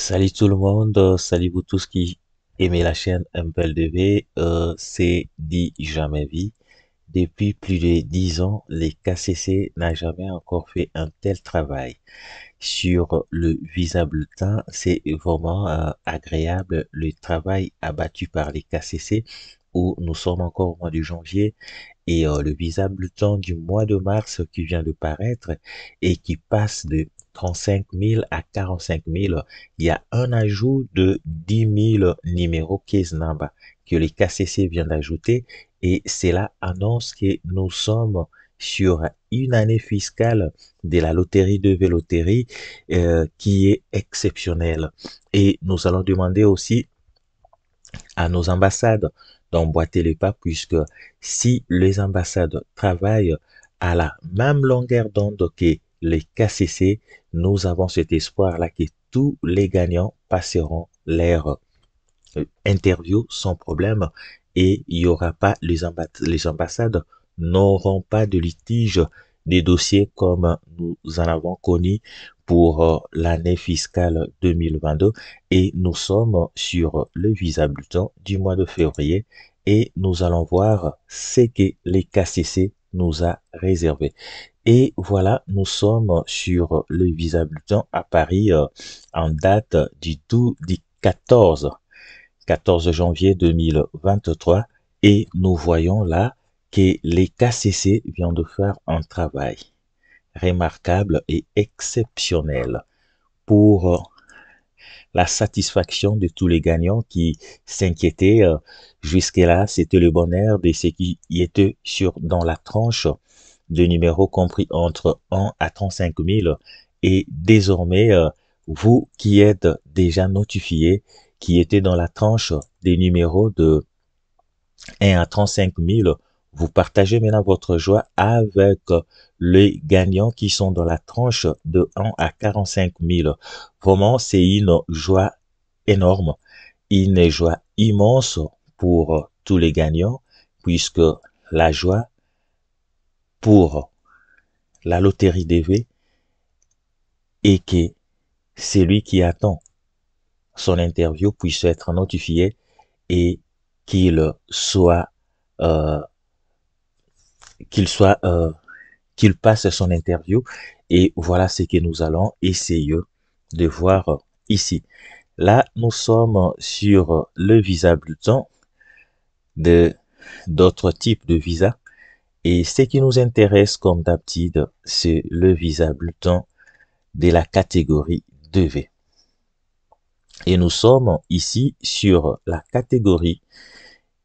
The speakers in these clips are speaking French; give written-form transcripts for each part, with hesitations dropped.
Salut tout le monde, salut vous tous qui aimez la chaîne MPLDV, c'est dit jamais vu. Depuis plus de 10 ans, les KCC n'a jamais encore fait un tel travail. Sur le visa bulletin, c'est vraiment agréable le travail abattu par les KCC où nous sommes encore au mois de janvier et le visa bulletin du mois de mars qui vient de paraître et qui passe de 35 000 à 45 000, il y a un ajout de 10 000 numéros case number que les KCC viennent d'ajouter et cela annonce que nous sommes sur une année fiscale de la loterie de Véloterie qui est exceptionnelle. Et nous allons demander aussi à nos ambassades d'emboîter les pas puisque si les ambassades travaillent à la même longueur d'onde que les KCC, nous avons cet espoir-là que tous les gagnants passeront leur interview sans problème et il n'y aura pas les ambassades n'auront pas de litige des dossiers comme nous en avons connu pour l'année fiscale 2022 et nous sommes sur le visa bulletin du mois de février et nous allons voir ce que les KCC nous a réservé. Et voilà, nous sommes sur le visa bulletin à Paris en date du 14 janvier 2023 et nous voyons là que les KCC viennent de faire un travail remarquable et exceptionnel pour la satisfaction de tous les gagnants qui s'inquiétaient. Jusque-là, c'était le bonheur de ceux qui y étaient dans la tranche de numéros compris entre 1 à 35 000. Et désormais, vous qui êtes déjà notifiés, qui étaient dans la tranche des numéros de 1 à 35 000, vous partagez maintenant votre joie avec les gagnants qui sont dans la tranche de 1 à 45 000. Vraiment, c'est une joie énorme, une joie immense pour tous les gagnants, puisque la joie pour la loterie DV est que celui qui attend son interview puisse être notifié et qu'il soit euh, qu'il soit qu'il passe son interview et voilà ce que nous allons essayer de voir ici. Là, nous sommes sur le visa bulletin de d'autres types de visas et ce qui nous intéresse comme d'habitude, c'est le visa bulletin de la catégorie 2V. Et nous sommes ici sur la catégorie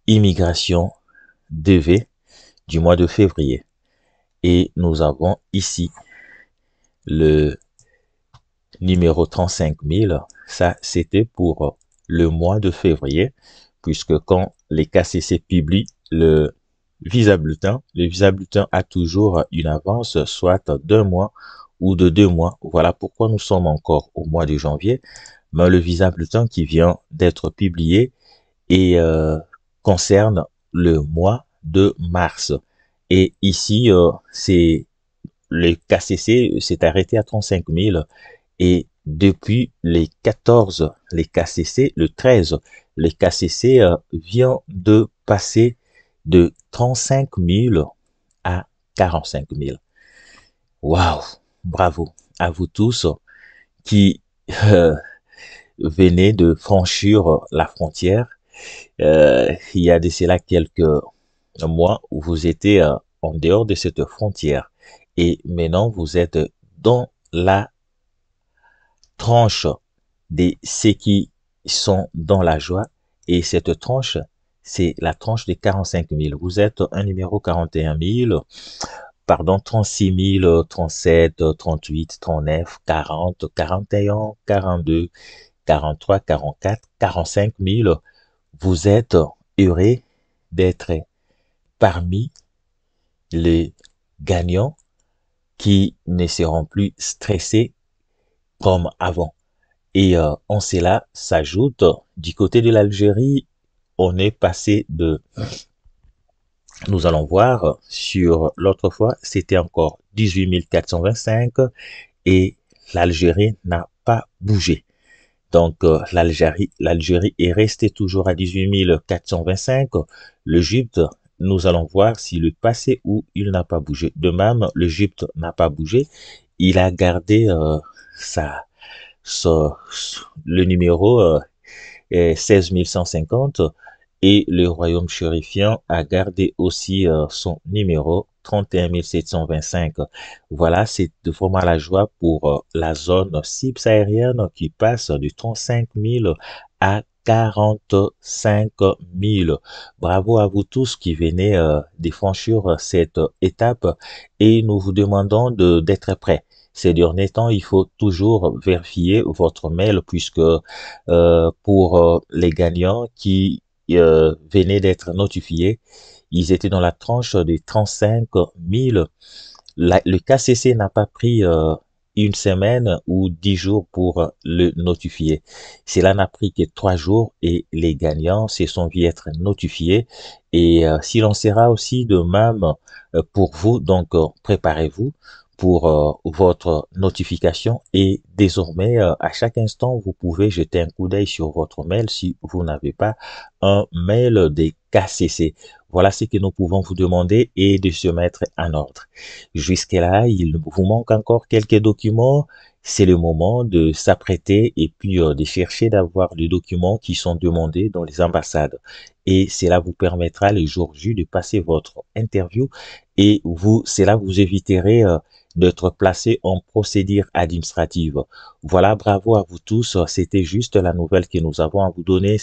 immigration 2V du mois de février. Et nous avons ici le numéro 35 000. Ça, c'était pour le mois de février, puisque quand les KCC publient le visa bulletin a toujours une avance, soit d'un mois ou de 2 mois. Voilà pourquoi nous sommes encore au mois de janvier. Mais le visa bulletin qui vient d'être publié et concerne le mois de mars. Et ici, c'est le KCC s'est arrêté à 35 000 et depuis les KCC, le 13, les KCC vient de passer de 35 000 à 45 000. Waouh! Bravo à vous tous qui euh, venez de franchir la frontière. Il y a de cela quelques mois où vous étiez en dehors de cette frontière et maintenant vous êtes dans la tranche de ceux qui sont dans la joie et cette tranche, c'est la tranche des 45 000. Vous êtes un numéro 41 000, pardon, 36 000, 37, 38, 39, 40, 41, 42, 43, 44, 45 000. Vous êtes heureux d'être parmi les gagnants qui ne seront plus stressés comme avant. Et en cela s'ajoute, du côté de l'Algérie, on est passé de, nous allons voir, sur l'autre fois, c'était encore 18 425 et l'Algérie n'a pas bougé. Donc, l'Algérie est restée toujours à 18 425. L'Égypte, nous allons voir s'il est passé ou il n'a pas bougé. De même, l'Égypte n'a pas bougé. Il a gardé sa, le numéro 16 150 et le royaume chérifien a gardé aussi son numéro 31 725. Voilà, c'est vraiment la joie pour la zone subsaharienne qui passe de 35 000 à 45 000. Bravo à vous tous qui venez de franchir cette étape et nous vous demandons d'être prêts. Ces derniers temps, il faut toujours vérifier votre mail puisque pour les gagnants qui venaient d'être notifiés, ils étaient dans la tranche des 35 000. Le KCC n'a pas pris une semaine ou 10 jours pour le notifier. Cela n'a pris que 3 jours et les gagnants se sont vus être notifiés. Et si l'on sera aussi de même pour vous, donc préparez-vous pour votre notification et désormais à chaque instant vous pouvez jeter un coup d'œil sur votre mail si vous n'avez pas un mail des KCC. Voilà ce que nous pouvons vous demander et de se mettre en ordre. Jusque-là, il vous manque encore quelques documents. C'est le moment de s'apprêter et puis de chercher d'avoir les documents qui sont demandés dans les ambassades. Et cela vous permettra le jour J de passer votre interview et cela vous éviterez d'être placé en procédure administrative. Voilà, bravo à vous tous. C'était juste la nouvelle que nous avons à vous donner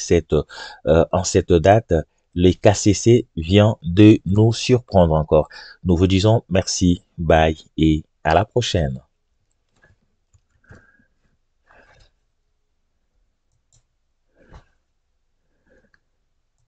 en cette date. Les KCC vient de nous surprendre encore. Nous vous disons merci, bye et à la prochaine.